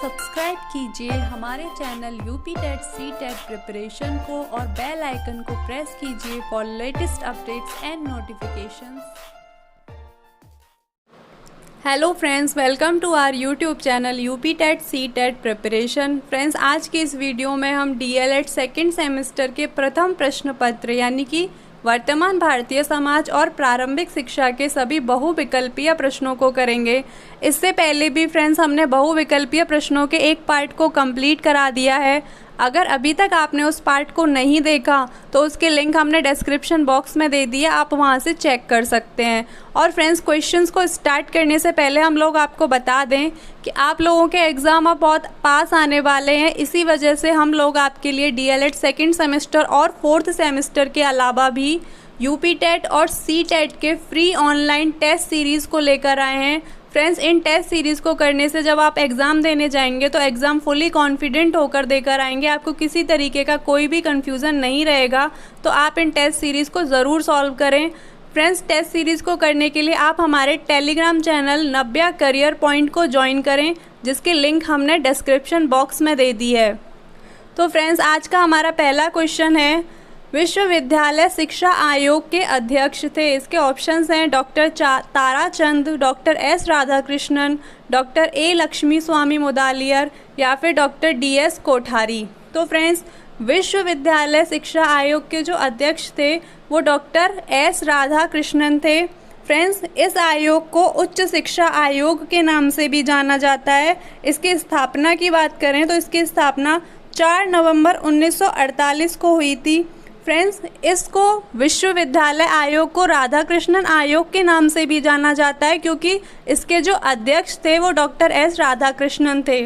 Subscribe कीजिए हमारे channel UP TET C TET preparation को और बेल आइकन को प्रेस कीजिए for latest updates and notifications. Hello friends, welcome to our YouTube channel UP TET C TET preparation. Friends, आज के इस video में हम डीएलएड सेकेंड सेमेस्टर के प्रथम प्रश्न पत्र यानी कि वर्तमान भारतीय समाज और प्रारंभिक शिक्षा के सभी बहुविकल्पीय प्रश्नों को करेंगे। इससे पहले भी फ्रेंड्स हमने बहुविकल्पीय प्रश्नों के एक पार्ट को कंप्लीट करा दिया है। अगर अभी तक आपने उस पार्ट को नहीं देखा तो उसके लिंक हमने डिस्क्रिप्शन बॉक्स में दे दिया, आप वहां से चेक कर सकते हैं। और फ्रेंड्स, क्वेश्चंस को स्टार्ट करने से पहले हम लोग आपको बता दें कि आप लोगों के एग्ज़ाम अब बहुत पास आने वाले हैं। इसी वजह से हम लोग आपके लिए डीएलएड सेकेंड सेमेस्टर और फोर्थ सेमेस्टर के अलावा भी यूपी टेट और सी टेट के फ्री ऑनलाइन टेस्ट सीरीज़ को लेकर आए हैं। फ्रेंड्स, इन टेस्ट सीरीज़ को करने से जब आप एग्ज़ाम देने जाएंगे तो एग्ज़ाम फुली कॉन्फिडेंट होकर देकर आएंगे। आपको किसी तरीके का कोई भी कन्फ्यूज़न नहीं रहेगा। तो आप इन टेस्ट सीरीज़ को ज़रूर सॉल्व करें। फ्रेंड्स, टेस्ट सीरीज़ को करने के लिए आप हमारे टेलीग्राम चैनल नव्या करियर पॉइंट को ज्वाइन करें, जिसकी लिंक हमने डिस्क्रिप्शन बॉक्स में दे दी है। तो फ्रेंड्स, आज का हमारा पहला क्वेश्चन है, विश्वविद्यालय शिक्षा आयोग के अध्यक्ष थे। इसके ऑप्शंस हैं doctor Tarachand, doctor S Radhakrishnan, doctor A Lakshmi Swami Mudaliar या फिर डॉक्टर DS कोठारी। तो फ्रेंड्स, विश्वविद्यालय शिक्षा आयोग के जो अध्यक्ष थे वो डॉक्टर एस राधाकृष्णन थे। फ्रेंड्स, इस आयोग को उच्च शिक्षा आयोग के नाम से भी जाना जाता है। इसकी स्थापना की बात करें तो इसकी स्थापना 4 नवंबर 1948 को हुई थी। फ्रेंड्स, इसको विश्वविद्यालय आयोग को राधाकृष्णन आयोग के नाम से भी जाना जाता है क्योंकि इसके जो अध्यक्ष थे वो डॉक्टर एस राधाकृष्णन थे।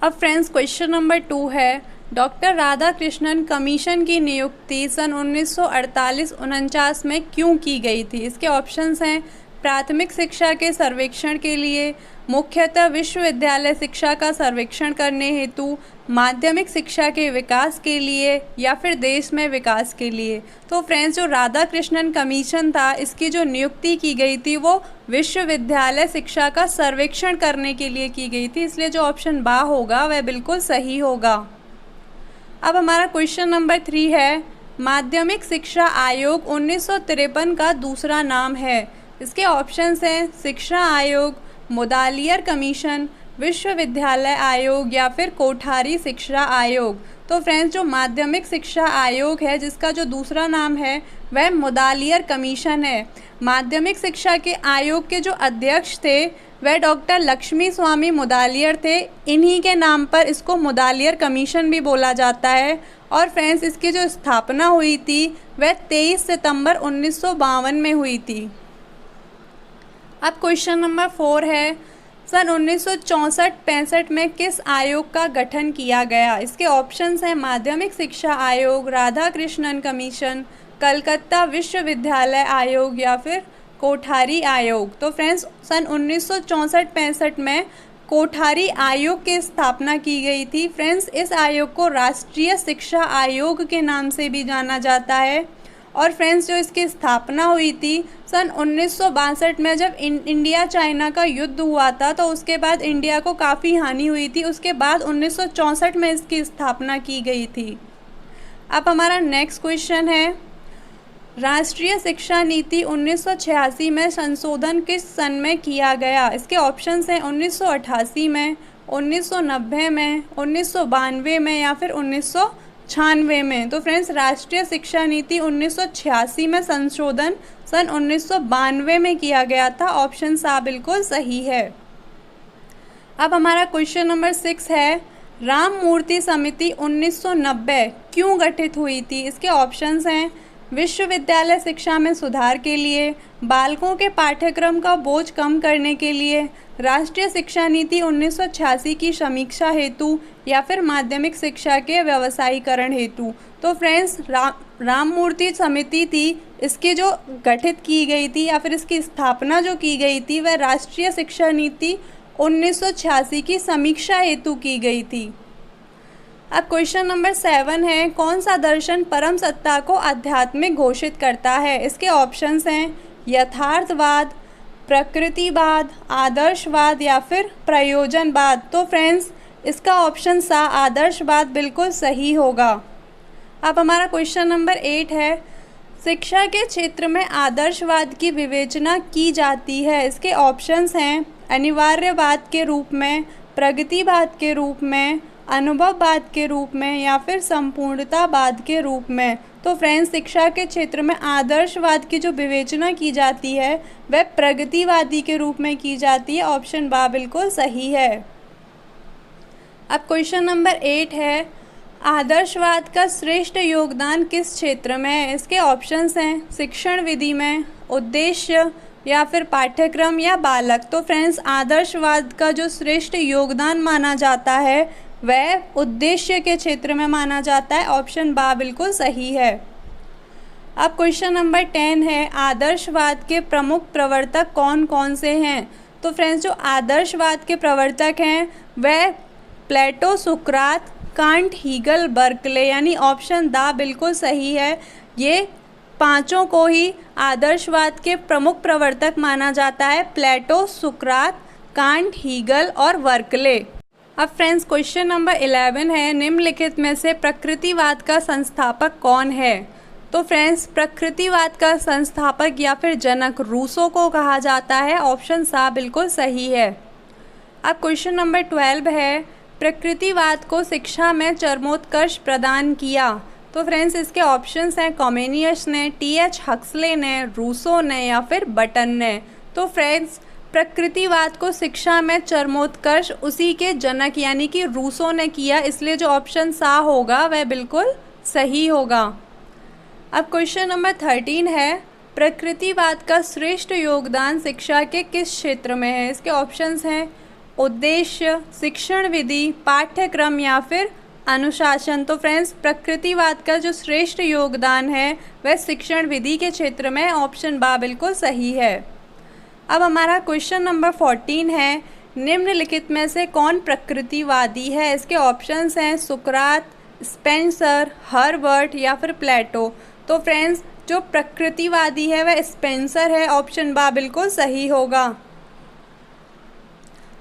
अब फ्रेंड्स, क्वेश्चन नंबर 2 है, डॉक्टर राधाकृष्णन कमीशन की नियुक्ति सन 1948-49 में क्यों की गई थी? इसके ऑप्शंस हैं प्राथमिक शिक्षा के सर्वेक्षण के लिए, मुख्यतः विश्वविद्यालय शिक्षा का सर्वेक्षण करने हेतु, माध्यमिक शिक्षा के विकास के लिए या फिर देश में विकास के लिए। तो फ्रेंड्स, जो राधाकृष्णन कमीशन था इसकी जो नियुक्ति की गई थी वो विश्वविद्यालय शिक्षा का सर्वेक्षण करने के लिए की गई थी, इसलिए जो ऑप्शन बा होगा वह बिल्कुल सही होगा। अब हमारा क्वेश्चन नंबर 3 है, माध्यमिक शिक्षा आयोग 1953 का दूसरा नाम है। इसके ऑप्शंस हैं शिक्षा आयोग, मुदालियर कमीशन, विश्वविद्यालय आयोग या फिर कोठारी शिक्षा आयोग। तो फ्रेंड्स, जो माध्यमिक शिक्षा आयोग है जिसका जो दूसरा नाम है वह मुदालियर कमीशन है। माध्यमिक शिक्षा के आयोग के जो अध्यक्ष थे वह डॉक्टर लक्ष्मी स्वामी मुदालियर थे। इन्हीं के नाम पर इसको मुदालियर कमीशन भी बोला जाता है। और फ्रेंड्स, इसकी जो स्थापना हुई थी वह 23 सितंबर 1952 में हुई थी। अब क्वेश्चन नंबर 4 है, सन 1964-65 में किस आयोग का गठन किया गया? इसके ऑप्शंस हैं माध्यमिक शिक्षा आयोग, राधाकृष्णन कमीशन, कलकत्ता विश्वविद्यालय आयोग या फिर कोठारी आयोग। तो फ्रेंड्स, सन 1964-65 में कोठारी आयोग की स्थापना की गई थी। फ्रेंड्स, इस आयोग को राष्ट्रीय शिक्षा आयोग के नाम से भी जाना जाता है। और फ्रेंड्स, जो इसकी स्थापना हुई थी सन 1962 में जब इंडिया चाइना का युद्ध हुआ था तो उसके बाद इंडिया को काफ़ी हानि हुई थी। उसके बाद 1964 में इसकी स्थापना की गई थी। अब हमारा नेक्स्ट क्वेश्चन है, राष्ट्रीय शिक्षा नीति 1986 में संशोधन किस सन में किया गया? इसके ऑप्शंस हैं 1988 में, 1990 में, 1992 में या फिर 1996 में। तो फ्रेंड्स, राष्ट्रीय शिक्षा नीति 1986 में संशोधन सन 1992 में किया गया था। ऑप्शन सा बिल्कुल सही है। अब हमारा क्वेश्चन नंबर 6 है, राम मूर्ति समिति 1990 क्यों गठित हुई थी? इसके ऑप्शंस हैं विश्वविद्यालय शिक्षा में सुधार के लिए, बालकों के पाठ्यक्रम का बोझ कम करने के लिए, राष्ट्रीय शिक्षा नीति 1986 की समीक्षा हेतु या फिर माध्यमिक शिक्षा के व्यवसायीकरण हेतु। तो फ्रेंड्स, राम मूर्ति समिति थी, इसकी जो गठित की गई थी या फिर इसकी स्थापना जो की गई थी वह राष्ट्रीय शिक्षा नीति 1986 की समीक्षा हेतु की गई थी। अब क्वेश्चन नंबर 7 है, कौन सा दर्शन परम सत्ता को आध्यात्मिक घोषित करता है? इसके ऑप्शंस हैं यथार्थवाद, प्रकृतिवाद, आदर्शवाद या फिर प्रयोजनवाद। तो फ्रेंड्स इसका ऑप्शन सा आदर्शवाद बिल्कुल सही होगा। अब हमारा क्वेश्चन नंबर 8 है, शिक्षा के क्षेत्र में आदर्शवाद की विवेचना की जाती है। इसके ऑप्शंस हैं अनिवार्यवाद के रूप में, प्रगतिवाद के रूप में, अनुभववाद के रूप में या फिर संपूर्णतावाद के रूप में। तो फ्रेंड्स शिक्षा के क्षेत्र में आदर्शवाद की जो विवेचना की जाती है वह प्रगतिवादी के रूप में की जाती है। ऑप्शन बा बिल्कुल सही है। अब क्वेश्चन नंबर 8 है, आदर्शवाद का श्रेष्ठ योगदान किस क्षेत्र में है। इसके ऑप्शंस हैं शिक्षण विधि में, उद्देश्य या फिर पाठ्यक्रम या बालक। तो फ्रेंड्स आदर्शवाद का जो श्रेष्ठ योगदान माना जाता है वह उद्देश्य के क्षेत्र में माना जाता है। ऑप्शन बा बिल्कुल सही है। अब क्वेश्चन नंबर 10 है, आदर्शवाद के प्रमुख प्रवर्तक कौन कौन से हैं। तो फ्रेंड्स जो आदर्शवाद के प्रवर्तक हैं वह प्लेटो, सुकरात, कांट, हीगल, बर्कले, यानी ऑप्शन दा बिल्कुल सही है। ये पांचों को ही आदर्शवाद के प्रमुख प्रवर्तक माना जाता है, प्लेटो, सुकरात, कांट, हीगल और बर्कले। अब फ्रेंड्स क्वेश्चन नंबर 11 है, निम्नलिखित में से प्रकृतिवाद का संस्थापक कौन है। तो फ्रेंड्स प्रकृतिवाद का संस्थापक या फिर जनक रूसो को कहा जाता है। ऑप्शन सा बिल्कुल सही है। अब क्वेश्चन नंबर 12 है, प्रकृतिवाद को शिक्षा में चरमोत्कर्ष प्रदान किया। तो फ्रेंड्स इसके ऑप्शंस हैं कॉमेनियस ने, टी.एच. हक्सले ने, रूसो ने या फिर बटन ने। तो फ्रेंड्स प्रकृतिवाद को शिक्षा में चरमोत्कर्ष उसी के जनक यानी कि रूसो ने किया, इसलिए जो ऑप्शन सा होगा वह बिल्कुल सही होगा। अब क्वेश्चन नंबर 13 है, प्रकृतिवाद का श्रेष्ठ योगदान शिक्षा के किस क्षेत्र में है। इसके ऑप्शंस हैं उद्देश्य, शिक्षण विधि, पाठ्यक्रम या फिर अनुशासन। तो फ्रेंड्स प्रकृतिवाद का जो श्रेष्ठ योगदान है वह शिक्षण विधि के क्षेत्र में। ऑप्शन बा बिल्कुल सही है। अब हमारा क्वेश्चन नंबर 14 है, निम्नलिखित में से कौन प्रकृतिवादी है। इसके ऑप्शंस हैं सुकरात, स्पेंसर, हर्बर्ट या फिर प्लेटो। तो फ्रेंड्स जो प्रकृतिवादी है वह स्पेंसर है। ऑप्शन बा बिल्कुल सही होगा।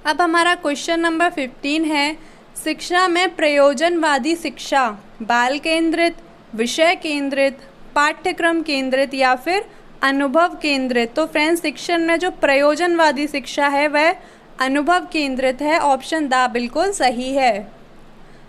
अब हमारा क्वेश्चन नंबर 15 है, शिक्षा में प्रयोजनवादी शिक्षा बाल केंद्रित, विषय केंद्रित, पाठ्यक्रम केंद्रित या फिर अनुभव केंद्रित। तो फ्रेंड्स शिक्षण में जो प्रयोजनवादी शिक्षा है वह अनुभव केंद्रित है। ऑप्शन दा बिल्कुल सही है।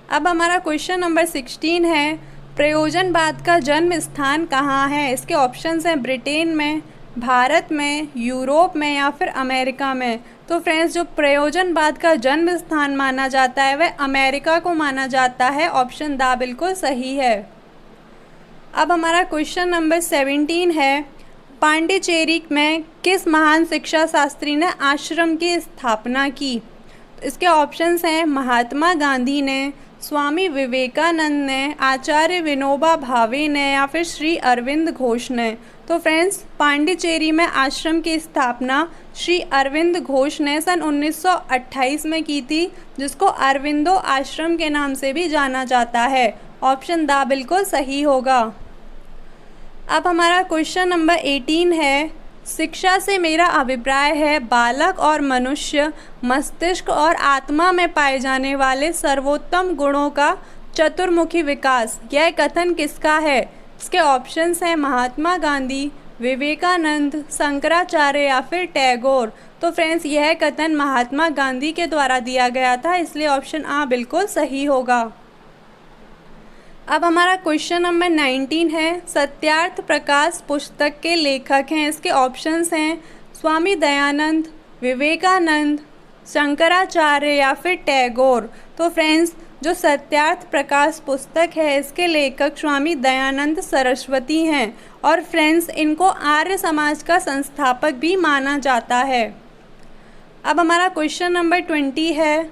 अब हमारा क्वेश्चन नंबर 16 है, प्रयोजनवाद का जन्म स्थान कहाँ है। इसके ऑप्शंस हैं ब्रिटेन में, भारत में, यूरोप में या फिर अमेरिका में। तो फ्रेंड्स जो प्रयोजनवाद का जन्म स्थान माना जाता है वह अमेरिका को माना जाता है। ऑप्शन दा बिल्कुल सही है। अब हमारा क्वेश्चन नंबर 17 है, पांडिचेरी में किस महान शिक्षा शास्त्री ने आश्रम की स्थापना की। इसके ऑप्शंस हैं महात्मा गांधी ने, स्वामी विवेकानंद ने, आचार्य विनोबा भावे ने या फिर श्री अरविंद घोष ने। तो फ्रेंड्स पांडिचेरी में आश्रम की स्थापना श्री अरविंद घोष ने सन 1928 में की थी, जिसको अरविंदो आश्रम के नाम से भी जाना जाता है। ऑप्शन दा बिल्कुल सही होगा। अब हमारा क्वेश्चन नंबर 18 है, शिक्षा से मेरा अभिप्राय है बालक और मनुष्य मस्तिष्क और आत्मा में पाए जाने वाले सर्वोत्तम गुणों का चतुर्मुखी विकास। यह कथन किसका है। इसके ऑप्शंस हैं महात्मा गांधी, विवेकानंद, शंकराचार्य या फिर टैगोर। तो फ्रेंड्स यह कथन महात्मा गांधी के द्वारा दिया गया था, इसलिए ऑप्शन आ बिल्कुल सही होगा। अब हमारा क्वेश्चन नंबर 19 है, सत्यार्थ प्रकाश पुस्तक के लेखक हैं। इसके ऑप्शंस हैं स्वामी दयानंद, विवेकानंद, शंकराचार्य या फिर टैगोर। तो फ्रेंड्स जो सत्यार्थ प्रकाश पुस्तक है इसके लेखक स्वामी दयानंद सरस्वती हैं और फ्रेंड्स इनको आर्य समाज का संस्थापक भी माना जाता है। अब हमारा क्वेश्चन नंबर 20 है,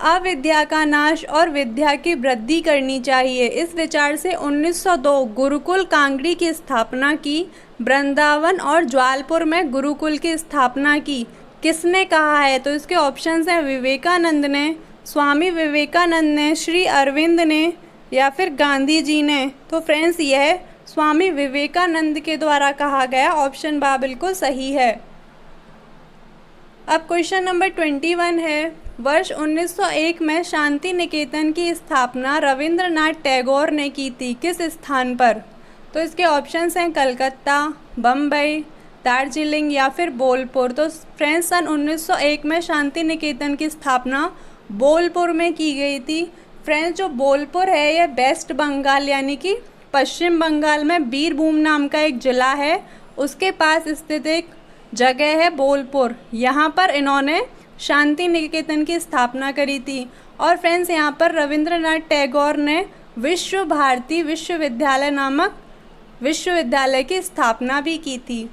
अविद्या का नाश और विद्या की वृद्धि करनी चाहिए। इस विचार से 1902 गुरुकुल कांगड़ी की स्थापना की। वृंदावन और ज्वालपुर में गुरुकुल की स्थापना की किसने कहा है। तो इसके ऑप्शंस हैं विवेकानंद ने, स्वामी विवेकानंद ने, श्री अरविंद ने या फिर गांधी जी ने। तो फ्रेंड्स यह स्वामी विवेकानंद के द्वारा कहा गया। ऑप्शन बा बिल्कुल सही है। अब क्वेश्चन नंबर 21 है, वर्ष 1901 में शांति निकेतन की स्थापना रविंद्रनाथ टैगोर ने की थी, किस स्थान पर? तो इसके ऑप्शंस हैं कलकत्ता, बम्बई, दार्जिलिंग या फिर बोलपुर। तो फ्रेंड्स सन 1901 में शांति निकेतन की स्थापना बोलपुर में की गई थी। फ्रेंड्स जो बोलपुर है यह वेस्ट बंगाल यानी कि पश्चिम बंगाल में बीरभूम नाम का एक ज़िला है, उसके पास स्थित एक जगह है बोलपुर। यहाँ पर इन्होंने शांति निकेतन की स्थापना करी थी। और फ्रेंड्स यहाँ पर रविंद्रनाथ टैगोर ने विश्व भारती विश्वविद्यालय नामक विश्वविद्यालय की स्थापना भी की थी।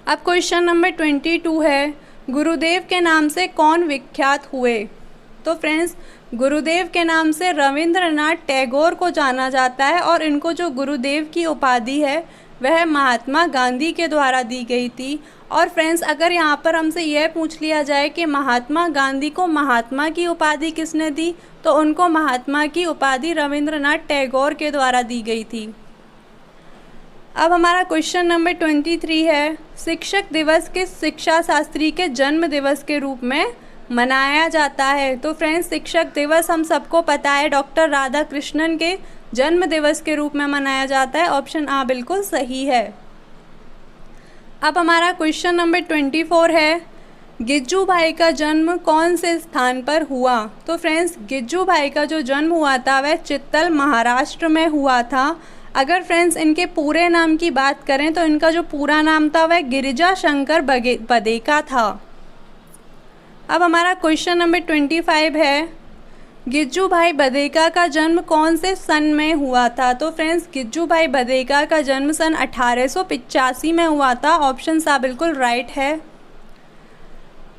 अब क्वेश्चन नंबर 22 है, गुरुदेव के नाम से कौन विख्यात हुए? तो फ्रेंड्स गुरुदेव के नाम से रविंद्रनाथ टैगोर को जाना जाता है और इनको जो गुरुदेव की उपाधि है वह महात्मा गांधी के द्वारा दी गई थी। और फ्रेंड्स अगर यहाँ पर हमसे यह पूछ लिया जाए कि महात्मा गांधी को महात्मा की उपाधि किसने दी, तो उनको महात्मा की उपाधि रविंद्रनाथ टैगोर के द्वारा दी गई थी। अब हमारा क्वेश्चन नंबर 23 है, शिक्षक दिवस किस शिक्षा शास्त्री के जन्म दिवस के रूप में मनाया जाता है? तो फ्रेंड्स शिक्षक दिवस हम सबको पता है डॉक्टर राधा कृष्णन के जन्म दिवस के रूप में मनाया जाता है। ऑप्शन आ बिल्कुल सही है। अब हमारा क्वेश्चन नंबर 24 है, गिज्जू भाई का जन्म कौन से स्थान पर हुआ? तो फ्रेंड्स गिज्जू भाई का जो जन्म हुआ था वह चित्तल महाराष्ट्र में हुआ था। अगर फ्रेंड्स इनके पूरे नाम की बात करें तो इनका जो पूरा नाम था वह गिरिजा शंकर बदेका था। अब हमारा क्वेश्चन नंबर 25 है, गिज्जू भाई बदेका का जन्म कौन से सन में हुआ था? तो फ्रेंड्स गिज्जू भाई बदेका का जन्म सन 1885 में हुआ था। ऑप्शन सा बिल्कुल राइट है।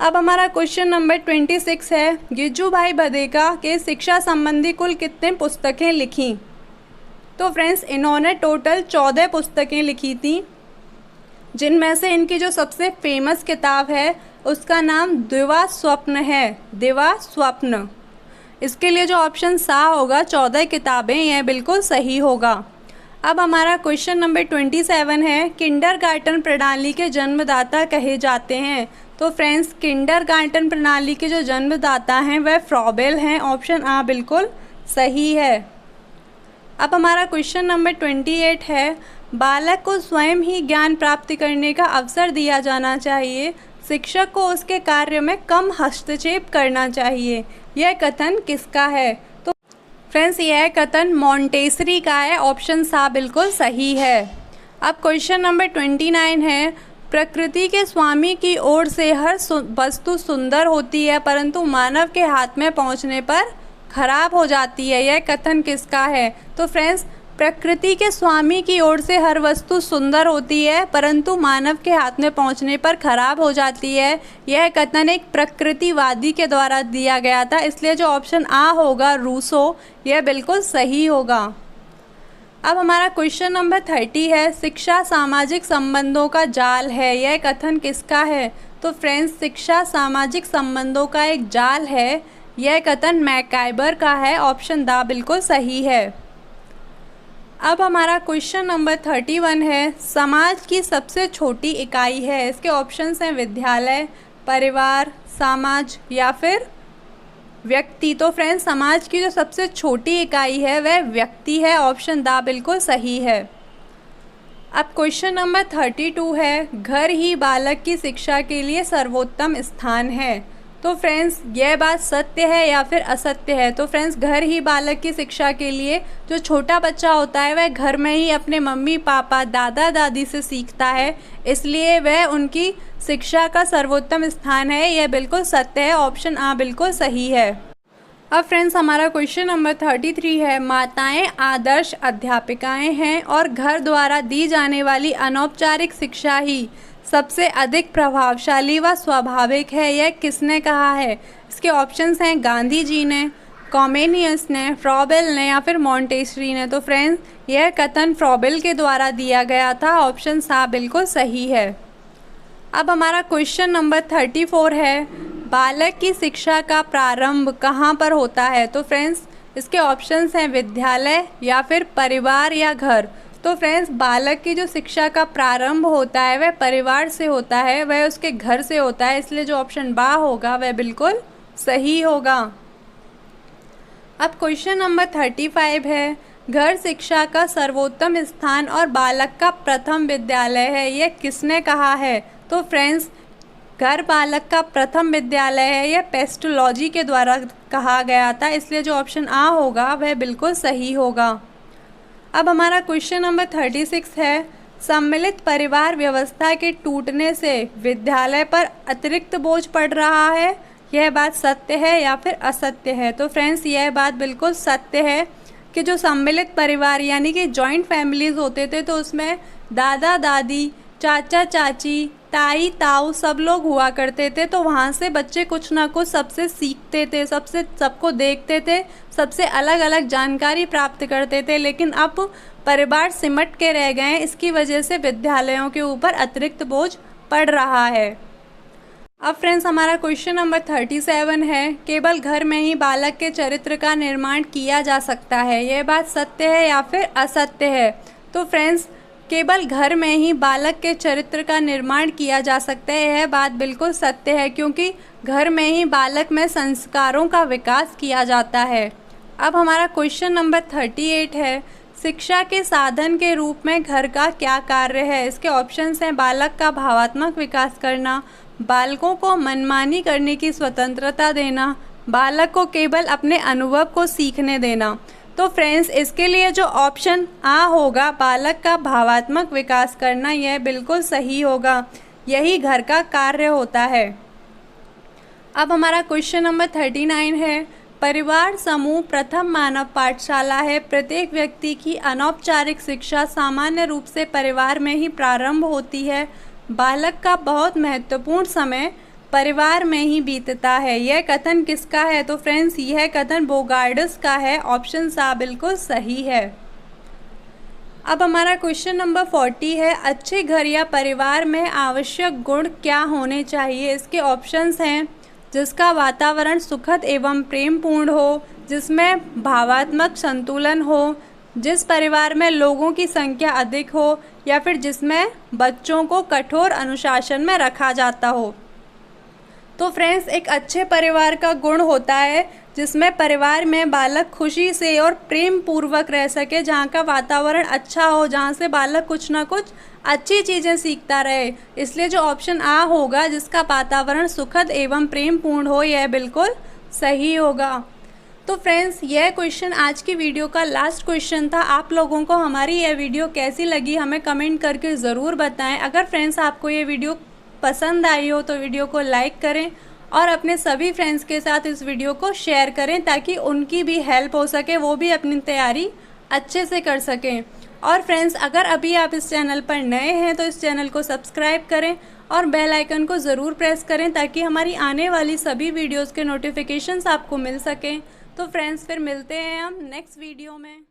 अब हमारा क्वेश्चन नंबर 26 है, गिज्जू भाई बदेका के शिक्षा संबंधी कुल कितने पुस्तकें लिखी? तो फ्रेंड्स इन्होंने टोटल 14 पुस्तकें लिखी थी, जिनमें से इनकी जो सबसे फेमस किताब है उसका नाम दिवा स्वप्न है। दिवा स्वप्न, इसके लिए जो ऑप्शन सा होगा 14 किताबें, यह बिल्कुल सही होगा। अब हमारा क्वेश्चन नंबर 27 है, किंडरगार्टन प्रणाली के जन्मदाता कहे जाते हैं? तो फ्रेंड्स किंडरगार्टन प्रणाली के जो जन्मदाता हैं वह फ्रॉबेल हैं। ऑप्शन आ बिल्कुल सही है। अब हमारा क्वेश्चन नंबर 28 है, बालक को स्वयं ही ज्ञान प्राप्त करने का अवसर दिया जाना चाहिए, शिक्षक को उसके कार्य में कम हस्तक्षेप करना चाहिए, यह कथन किसका है? तो फ्रेंड्स यह कथन मॉन्टेसरी का है। ऑप्शन सा बिल्कुल सही है। अब क्वेश्चन नंबर 29 है, प्रकृति के स्वामी की ओर से हर वस्तु सुंदर होती है परंतु मानव के हाथ में पहुंचने पर खराब हो जाती है, यह कथन किसका है? तो फ्रेंड्स प्रकृति के स्वामी की ओर से हर वस्तु सुंदर होती है परंतु मानव के हाथ में पहुंचने पर खराब हो जाती है, यह कथन एक प्रकृतिवादी के द्वारा दिया गया था। इसलिए जो ऑप्शन आ होगा रूसो, यह बिल्कुल सही होगा। अब हमारा क्वेश्चन नंबर 30 है, शिक्षा सामाजिक संबंधों का जाल है, यह कथन किसका है? तो फ्रेंड्स शिक्षा सामाजिक संबंधों का एक जाल है, यह कथन मैकाइबर का है। ऑप्शन दा बिल्कुल सही है। अब हमारा क्वेश्चन नंबर 31 है, समाज की सबसे छोटी इकाई है? इसके ऑप्शंस हैं विद्यालय, परिवार, समाज या फिर व्यक्ति। तो फ्रेंड्स समाज की जो सबसे छोटी इकाई है वह व्यक्ति है। ऑप्शन दा बिल्कुल सही है। अब क्वेश्चन नंबर 32 है, घर ही बालक की शिक्षा के लिए सर्वोत्तम स्थान है? तो फ्रेंड्स यह बात सत्य है या फिर असत्य है? तो फ्रेंड्स घर ही बालक की शिक्षा के लिए, जो छोटा बच्चा होता है वह घर में ही अपने मम्मी पापा दादा दादी से सीखता है, इसलिए वह उनकी शिक्षा का सर्वोत्तम स्थान है, यह बिल्कुल सत्य है। ऑप्शन आ बिल्कुल सही है। अब फ्रेंड्स हमारा क्वेश्चन नंबर 33 है, माताएं आदर्श अध्यापिकाएं हैं और घर द्वारा दी जाने वाली अनौपचारिक शिक्षा ही सबसे अधिक प्रभावशाली व स्वाभाविक है, यह किसने कहा है? इसके ऑप्शंस हैं गांधी जी ने, कॉमेनियस ने, फ्रॉबेल ने या फिर मॉन्टेसरी ने। तो फ्रेंड्स यह कथन फ्रॉबेल के द्वारा दिया गया था। ऑप्शन सा बिल्कुल सही है। अब हमारा क्वेश्चन नंबर 34 है, बालक की शिक्षा का प्रारंभ कहाँ पर होता है? तो फ्रेंड्स इसके ऑप्शंस हैं विद्यालय या फिर परिवार या घर। तो तो फ्रेंड्स, बालक की जो शिक्षा का प्रारंभ होता है वह परिवार से होता है, वह उसके घर से होता है, इसलिए जो ऑप्शन बा होगा वह बिल्कुल सही होगा। अब क्वेश्चन नंबर 35 है, घर शिक्षा का सर्वोत्तम स्थान और बालक का प्रथम विद्यालय है, यह किसने कहा है? तो फ्रेंड्स, घर बालक का प्रथम विद्यालय है, यह पेस्टोलॉजी के द्वारा कहा गया था, इसलिए जो ऑप्शन आ होगा वह बिल्कुल सही होगा। अब हमारा क्वेश्चन नंबर 36 है, सम्मिलित परिवार व्यवस्था के टूटने से विद्यालय पर अतिरिक्त बोझ पड़ रहा है, यह बात सत्य है या फिर असत्य है? तो फ्रेंड्स, यह बात बिल्कुल सत्य है कि जो सम्मिलित परिवार यानी कि जॉइंट फैमिलीज़ होते थे, तो उसमें दादा दादी, चाचा चाची, ताई ताऊ सब लोग हुआ करते थे, तो वहाँ से बच्चे कुछ ना कुछ सबसे सीखते थे, सबको देखते थे, सबसे अलग अलग जानकारी प्राप्त करते थे। लेकिन अब परिवार सिमट के रह गए हैं, इसकी वजह से विद्यालयों के ऊपर अतिरिक्त बोझ पड़ रहा है। अब फ्रेंड्स, हमारा क्वेश्चन नंबर 37 है, केवल घर में ही बालक के चरित्र का निर्माण किया जा सकता है, यह बात सत्य है या फिर असत्य है? तो फ्रेंड्स, केवल घर में ही बालक के चरित्र का निर्माण किया जा सकता है, यह बात बिल्कुल सत्य है, क्योंकि घर में ही बालक में संस्कारों का विकास किया जाता है। अब हमारा क्वेश्चन नंबर 38 है, शिक्षा के साधन के रूप में घर का क्या कार्य है? इसके ऑप्शंस हैं, बालक का भावात्मक विकास करना, बालकों को मनमानी करने की स्वतंत्रता देना, बालक को केवल अपने अनुभव को सीखने देना। तो फ्रेंड्स, इसके लिए जो ऑप्शन आ होगा, बालक का भावात्मक विकास करना, यह बिल्कुल सही होगा, यही घर का कार्य होता है। अब हमारा क्वेश्चन नंबर 39 है, परिवार समूह प्रथम मानव पाठशाला है, प्रत्येक व्यक्ति की अनौपचारिक शिक्षा सामान्य रूप से परिवार में ही प्रारंभ होती है, बालक का बहुत महत्वपूर्ण समय परिवार में ही बीतता है, यह कथन किसका है? तो फ्रेंड्स, यह कथन बोगार्ड्स का है, ऑप्शन सा बिल्कुल सही है। अब हमारा क्वेश्चन नंबर 40 है, अच्छे घर या परिवार में आवश्यक गुण क्या होने चाहिए? इसके ऑप्शंस हैं, जिसका वातावरण सुखद एवं प्रेमपूर्ण हो, जिसमें भावात्मक संतुलन हो, जिस परिवार में लोगों की संख्या अधिक हो, या फिर जिसमें बच्चों को कठोर अनुशासन में रखा जाता हो। तो फ्रेंड्स, एक अच्छे परिवार का गुण होता है जिसमें परिवार में बालक खुशी से और प्रेम पूर्वक रह सके, जहाँ का वातावरण अच्छा हो, जहाँ से बालक कुछ ना कुछ अच्छी चीज़ें सीखता रहे, इसलिए जो ऑप्शन आ होगा, जिसका वातावरण सुखद एवं प्रेम पूर्ण हो, यह बिल्कुल सही होगा। तो फ्रेंड्स, यह क्वेश्चन आज की वीडियो का लास्ट क्वेश्चन था। आप लोगों को हमारी यह वीडियो कैसी लगी हमें कमेंट करके ज़रूर बताएं। अगर फ्रेंड्स आपको ये वीडियो पसंद आई हो तो वीडियो को लाइक करें और अपने सभी फ्रेंड्स के साथ इस वीडियो को शेयर करें, ताकि उनकी भी हेल्प हो सके, वो भी अपनी तैयारी अच्छे से कर सकें। और फ्रेंड्स, अगर अभी आप इस चैनल पर नए हैं तो इस चैनल को सब्सक्राइब करें और बेल आइकन को ज़रूर प्रेस करें, ताकि हमारी आने वाली सभी वीडियोज़ के नोटिफिकेशंस आपको मिल सकें। तो फ्रेंड्स, फिर मिलते हैं हम नेक्स्ट वीडियो में।